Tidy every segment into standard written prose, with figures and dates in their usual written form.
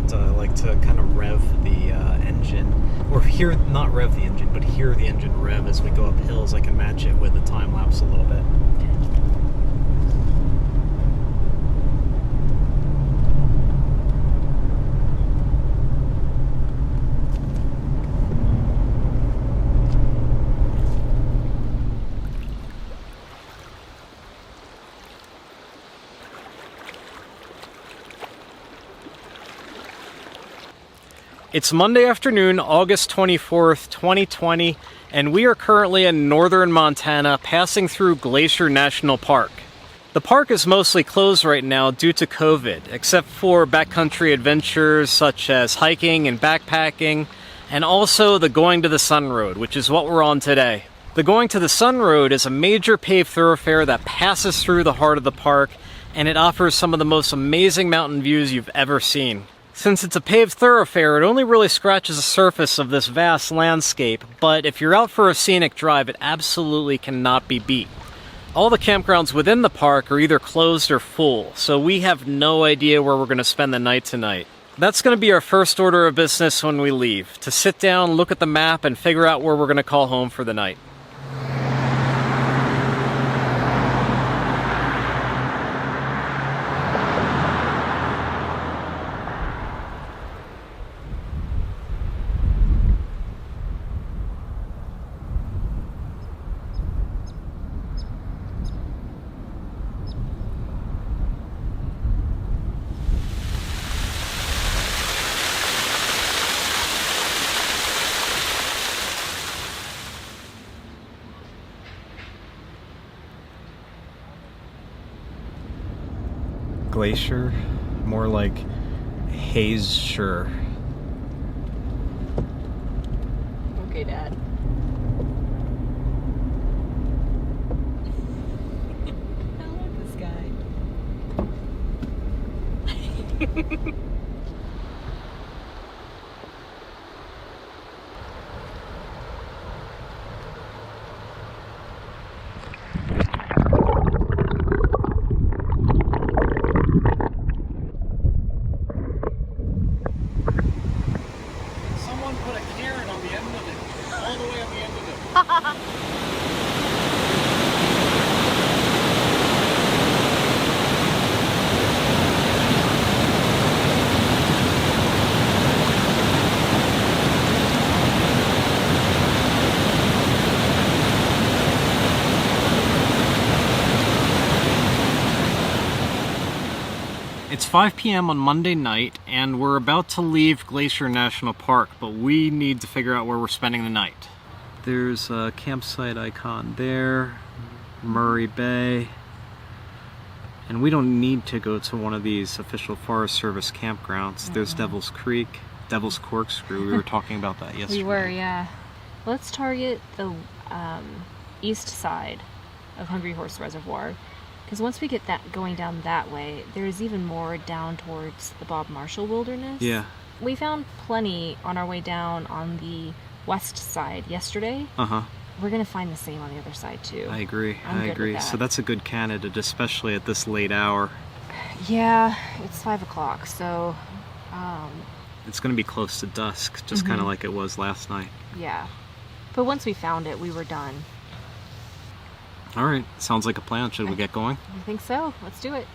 but I like to kind of rev the engine, or not rev the engine, but hear the engine rev as we go up hills. I can match it with the time lapse a little bit. It's Monday afternoon, August 24th, 2020, and we are currently in northern Montana, passing through Glacier National Park. The park is mostly closed right now due to COVID, except for backcountry adventures such as hiking and backpacking, and also the Going to the Sun Road, which is what we're on today. The Going to the Sun Road is a major paved thoroughfare that passes through the heart of the park, and it offers some of the most amazing mountain views you've ever seen. Since it's a paved thoroughfare, it only really scratches the surface of this vast landscape, but if you're out for a scenic drive, it absolutely cannot be beat. All the campgrounds within the park are either closed or full, so we have no idea where we're going to spend the night tonight. That's going to be our first order of business when we leave, to sit down, look at the map, and figure out where we're going to call home for the night. Glacier, more like haze, sure. Okay, Dad. I love this guy. It's 5 p.m. on Monday night, and we're about to leave Glacier National Park, but we need to figure out where we're spending the night. There's a campsite icon there, Murray Bay, and we don't need to go to one of these official Forest Service campgrounds. There's Devil's Creek, Devil's Corkscrew, we were talking about that yesterday. We were, yeah. Let's target the east side of Hungry Horse Reservoir. Because once we get that going down that way, there's even more down towards the Bob Marshall Wilderness. Yeah. We found plenty on our way down on the west side yesterday. Uh-huh. We're going to find the same on the other side, too. I agree. I'm good with that. So that's a good candidate, especially at this late hour. Yeah, it's 5 o'clock, so... It's going to be close to dusk, just kind of like it was last night. Yeah. But once we found it, we were done. All right, sounds like a plan. Should we get going? I think so. Let's do it.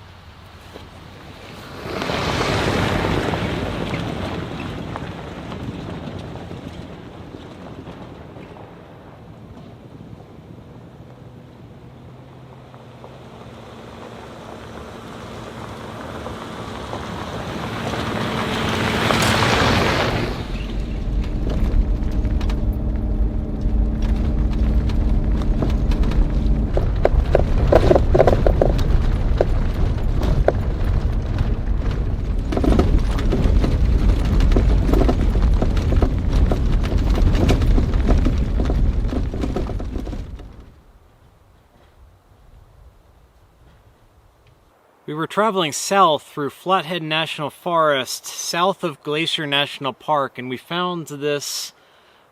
We were traveling south through Flathead National Forest, south of Glacier National Park, and we found this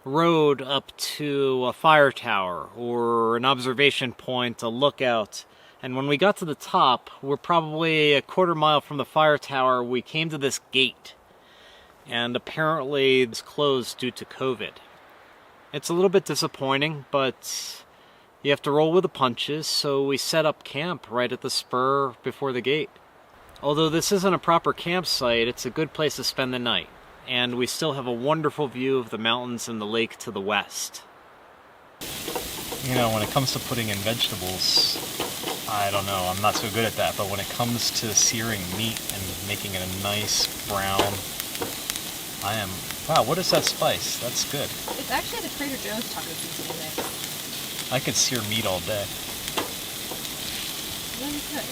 road up to a fire tower, or an observation point, a lookout. And when we got to the top, we're probably a quarter mile from the fire tower, we came to this gate. and apparently it's closed due to COVID. It's a little bit disappointing, but you have to roll with the punches, so we set up camp right at the spur before the gate. Although this isn't a proper campsite, it's a good place to spend the night, and we still have a wonderful view of the mountains and the lake to the west. You know, when it comes to putting in vegetables, I don't know, I'm not so good at that, but when it comes to searing meat and making it a nice brown, I am... Wow, what is that spice? That's good. It's actually the Trader Joe's taco seasoning mix. I could sear meat all day. Really good.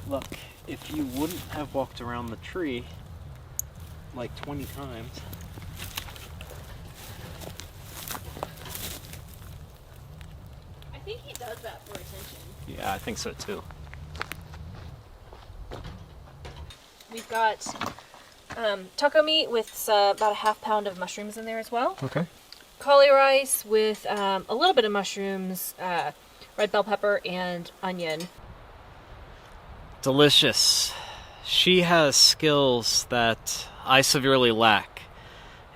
Look, if you wouldn't have walked around the tree like 20 times... I think he does that for attention. Yeah, I think so too. We've got taco meat with about a half pound of mushrooms in there as well. Okay. Cauli rice with a little bit of mushrooms, red bell pepper, and onion. Delicious. She has skills that I severely lack.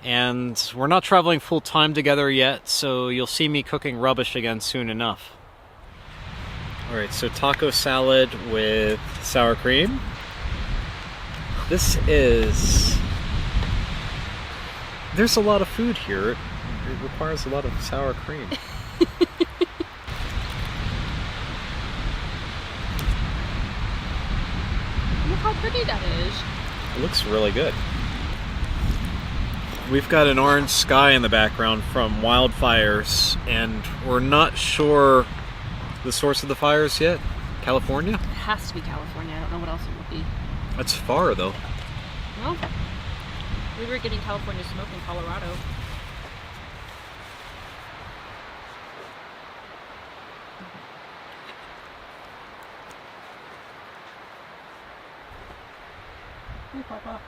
And we're not traveling full time together yet, so you'll see me cooking rubbish again soon enough. Alright, so taco salad with sour cream. This is... There's a lot of food here. It requires a lot of sour cream. Look how pretty that is. It looks really good. We've got an orange sky in the background from wildfires, and we're not sure the source of the fires yet. California? It has to be California. I don't know what else it would be. That's far, though. Well, we were getting California smoke in Colorado. Hey, Papa.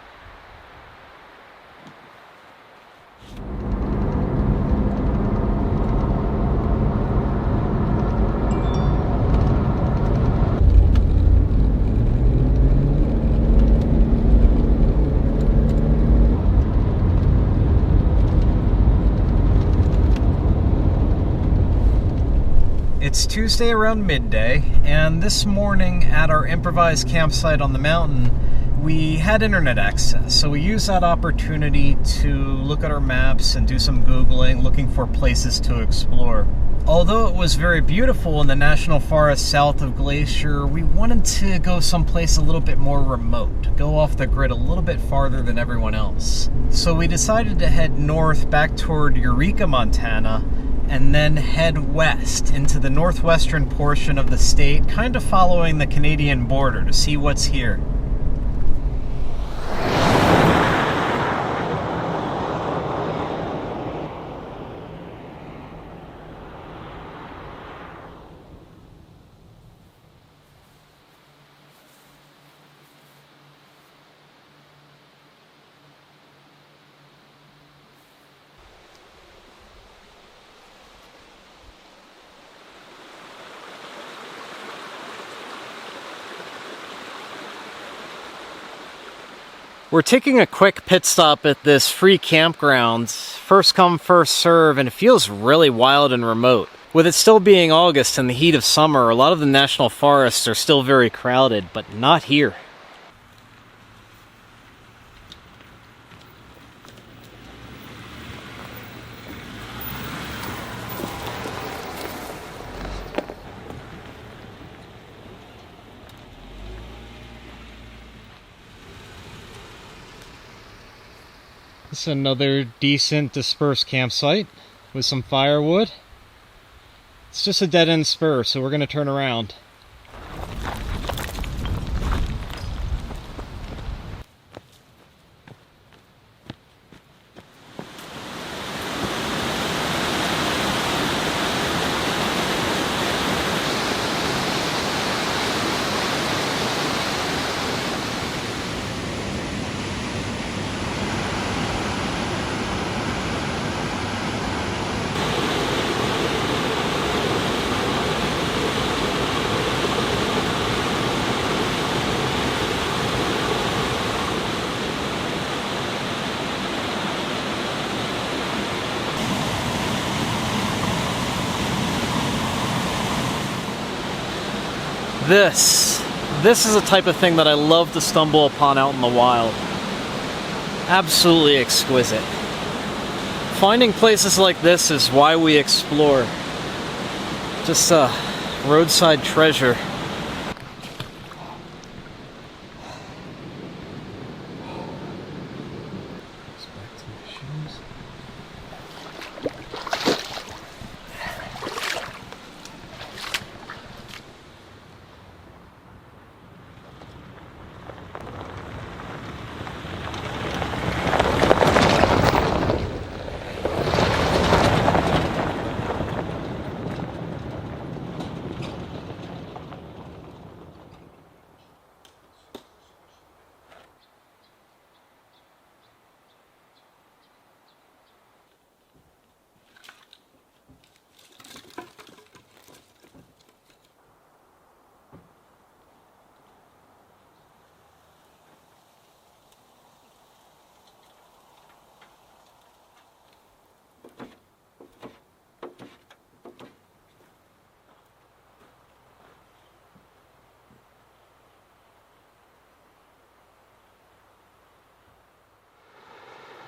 It's Tuesday around midday, and this morning at our improvised campsite on the mountain, we had internet access, so we used that opportunity to look at our maps and do some Googling, looking for places to explore. Although it was very beautiful in the national forest south of Glacier, we wanted to go someplace a little bit more remote, go off the grid a little bit farther than everyone else. So we decided to head north back toward Eureka, Montana, and then head west into the northwestern portion of the state, kind of following the Canadian border to see what's here. We're taking a quick pit stop at this free campground. First come, first serve, and it feels really wild and remote. With it still being August and the heat of summer, a lot of the national forests are still very crowded, but not here. This is another decent dispersed campsite with some firewood. It's just a dead-end spur, so we're going to turn around. This is a type of thing that I love to stumble upon out in the wild. Absolutely exquisite. Finding places like this is why we explore. Just a roadside treasure.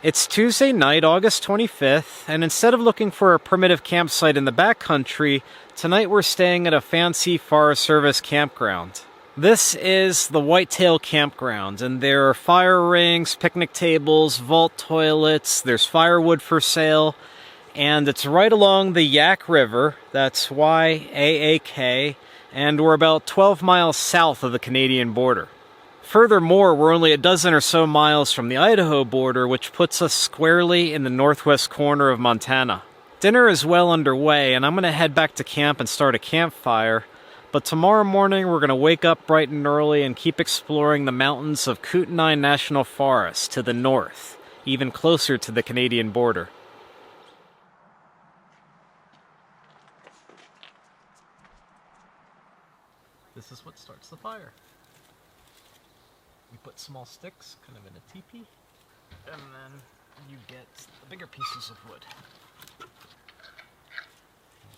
It's Tuesday night, August 25th, and instead of looking for a primitive campsite in the backcountry, tonight we're staying at a fancy Forest Service campground. This is the Whitetail campground, and there are fire rings, picnic tables, vault toilets, there's firewood for sale, and it's right along the Yak River, that's Y-A-A-K, and we're about 12 miles south of the Canadian border. Furthermore, we're only a dozen or so miles from the Idaho border, which puts us squarely in the northwest corner of Montana. Dinner is well underway, and I'm going to head back to camp and start a campfire, but tomorrow morning we're going to wake up bright and early and keep exploring the mountains of Kootenai National Forest to the north, even closer to the Canadian border. This is what starts the fire. You put small sticks kind of in a teepee, and then you get the bigger pieces of wood. I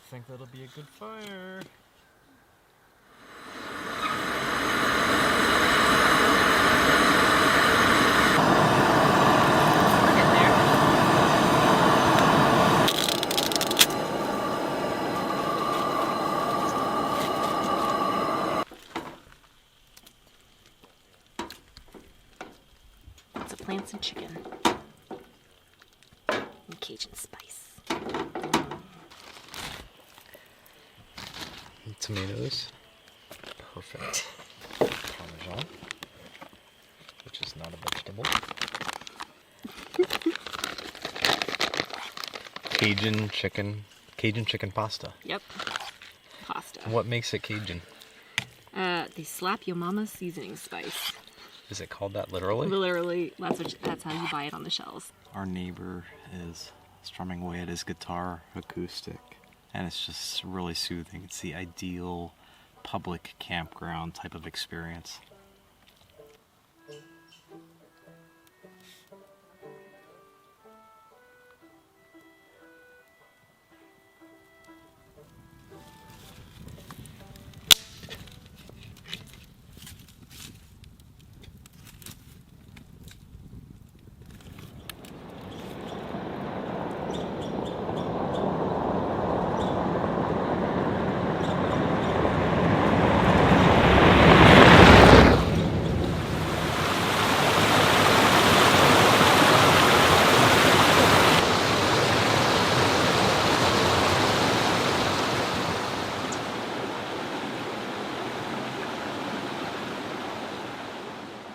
think that'll be a good fire. Plants and chicken and Cajun spice. Tomatoes. Perfect. Parmesan, which is not a vegetable. Cajun chicken pasta. Yep. Pasta. What makes it Cajun? The Slap Yo Mama seasoning spice. Is it called that literally? Literally, that's how you buy it on the shelves. Our neighbor is strumming away at his guitar acoustic, and it's just really soothing. It's the ideal public campground type of experience.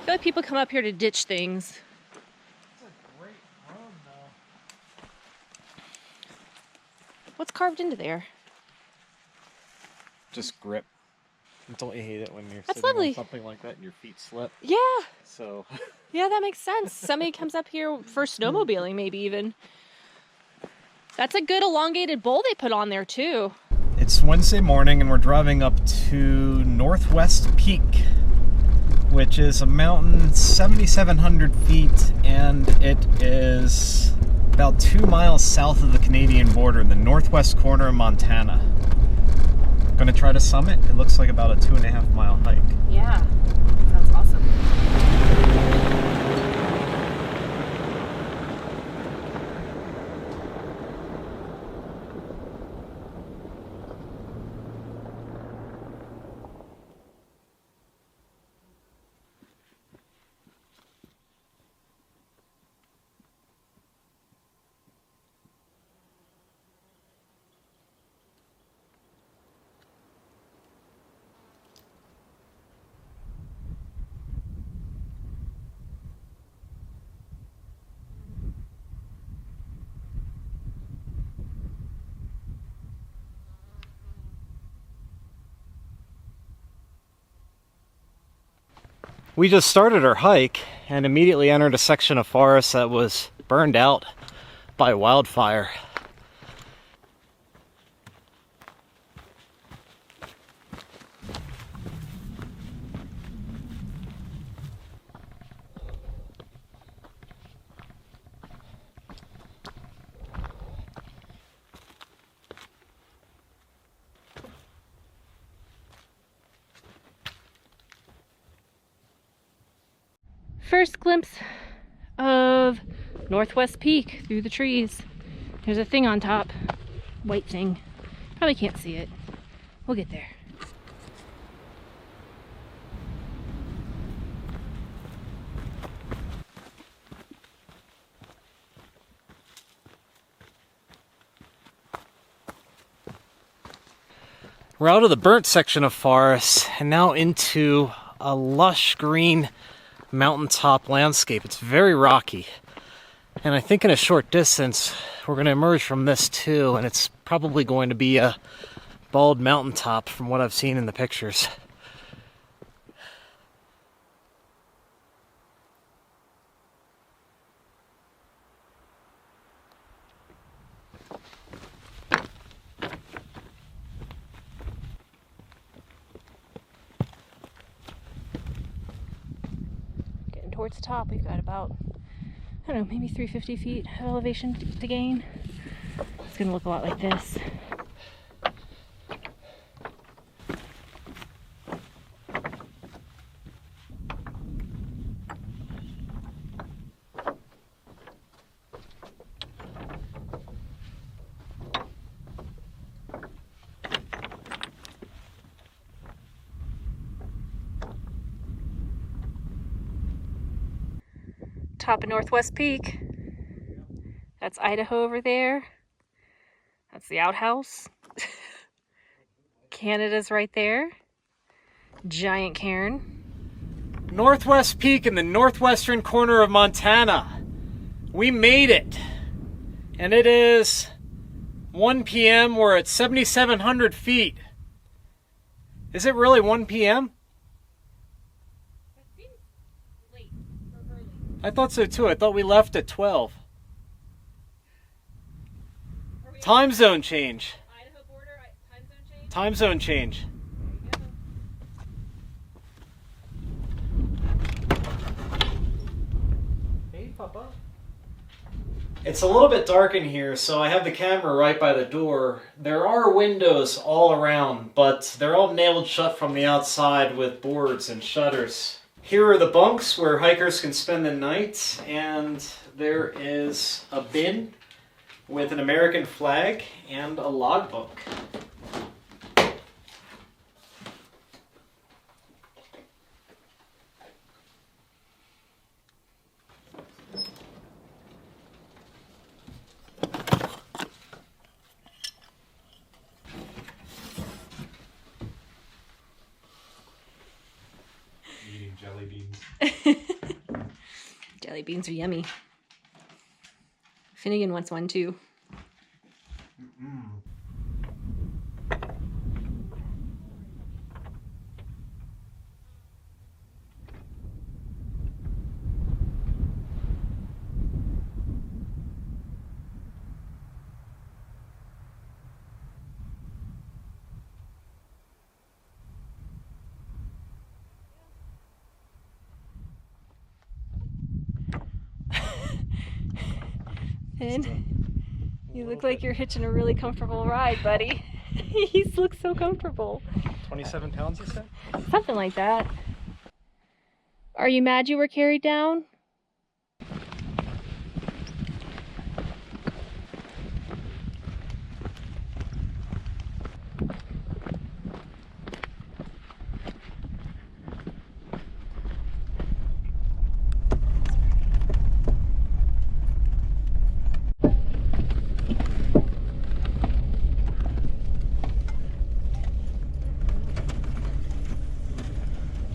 I feel like people come up here to ditch things. It's a great room, though. What's carved into there? Just grip. Don't you hate it when you're That's sitting lovely. on something like that and your feet slip? Yeah. So. Yeah, that makes sense. Somebody comes up here for snowmobiling, maybe even. That's a good elongated bowl they put on there, too. It's Wednesday morning and we're driving up to Northwest Peak, which is a mountain 7,700 feet, and it is about 2 miles south of the Canadian border in the northwest corner of Montana. Gonna try to summit. It looks like about a 2.5 mile hike. Yeah, sounds awesome. We just started our hike and immediately entered a section of forest that was burned out by wildfire. First glimpse of Northwest Peak through the trees. There's a thing on top, white thing. Probably can't see it. We'll get there. We're out of the burnt section of forest and now into a lush green mountaintop landscape. It's very rocky. And I think in a short distance, we're going to emerge from this too, and it's probably going to be a bald mountaintop from what I've seen in the pictures. Towards the top, we've got about, I don't know, maybe 350 feet of elevation to gain. It's gonna look a lot like this. Top of Northwest Peak. That's Idaho over there. That's the outhouse. Canada's right there. Giant cairn. Northwest Peak in the northwestern corner of Montana. We made it. And it is 1 p.m. We're at 7,700 feet. Is it really 1 p.m.? I thought so too. I thought we left at 12. Time zone change. Idaho border, time zone change? Time zone change. Hey, Papa. It's a little bit dark in here, so I have the camera right by the door. There are windows all around, but they're all nailed shut from the outside with boards and shutters. Here are the bunks where hikers can spend the night, and there is a bin with an American flag and a logbook. Jelly beans. Jelly beans are yummy. Finegan wants one too. And you look like you're hitching a really comfortable ride, buddy. He looks so comfortable. 27 pounds, you said? Something like that. Are you mad you were carried down?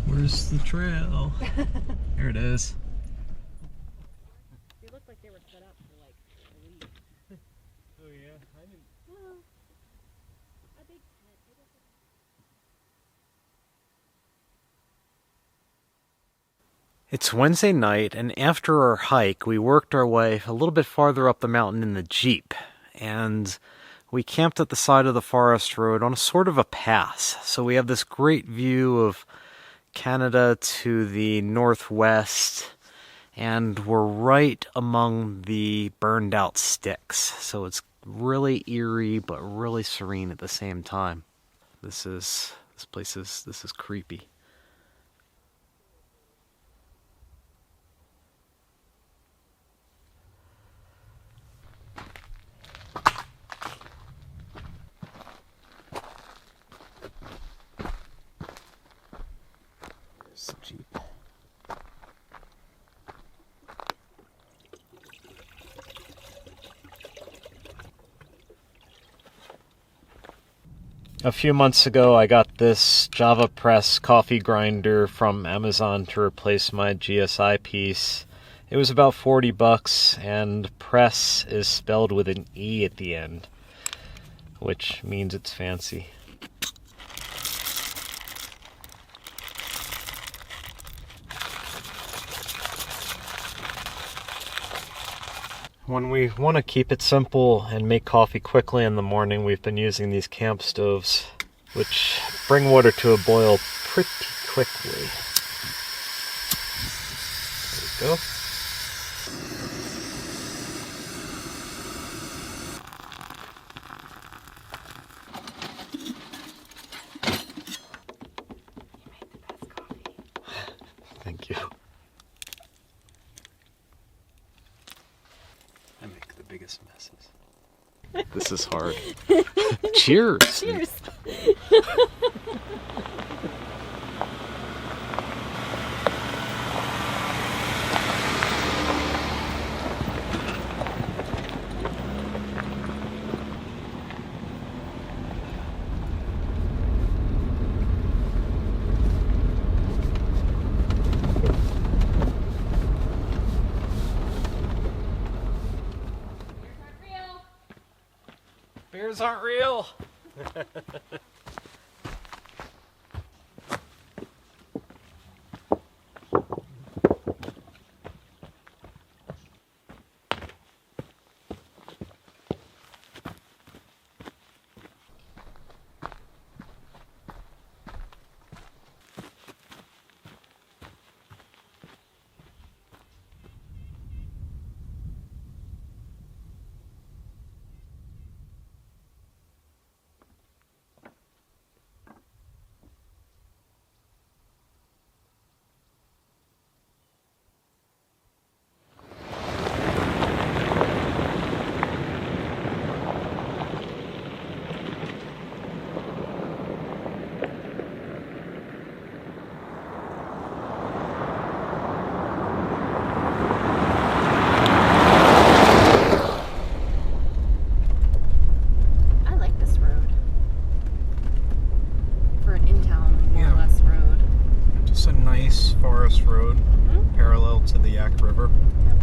Where's the trail? Here it is. They look like they were set up for like a week. Oh yeah, I didn't. Well, a big tent. It's Wednesday night, and after our hike, we worked our way a little bit farther up the mountain in the Jeep, and we camped at the side of the forest road on a sort of a pass. So we have this great view of Canada to the northwest, and we're right among the burned out sticks. So it's really eerie, but really serene at the same time. This is creepy. There's the Jeep. A few months ago, I got this Java Press coffee grinder from Amazon to replace my GSI piece. It was about $40, and press is spelled with an E at the end, which means it's fancy. When we want to keep it simple and make coffee quickly in the morning, we've been using these camp stoves, which bring water to a boil pretty quickly. There we go. Thank you. I make the biggest messes. This is hard. Cheers! Cheers! Bears aren't real! Forest road, parallel to the Yak River. Yep.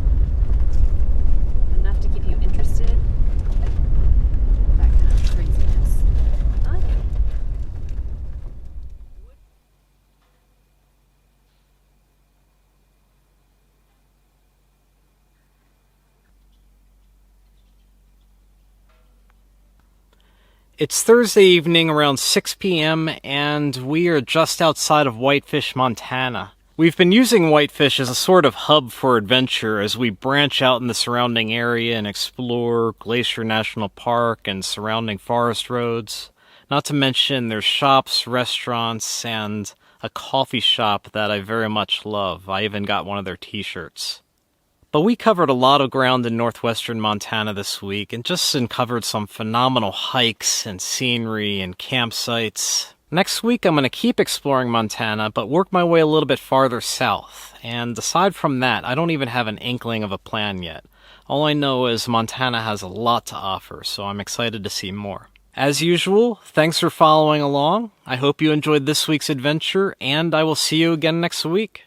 Enough to keep you interested. That kind of craziness. I like it. It's Thursday evening around 6 p.m. and we are just outside of Whitefish, Montana. We've been using Whitefish as a sort of hub for adventure as we branch out in the surrounding area and explore Glacier National Park and surrounding forest roads. Not to mention there's shops, restaurants, and a coffee shop that I very much love. I even got one of their t-shirts. But we covered a lot of ground in northwestern Montana this week and just uncovered some phenomenal hikes and scenery and campsites. Next week I'm going to keep exploring Montana, but work my way a little bit farther south. And aside from that, I don't even have an inkling of a plan yet. All I know is Montana has a lot to offer, so I'm excited to see more. As usual, thanks for following along. I hope you enjoyed this week's adventure, and I will see you again next week.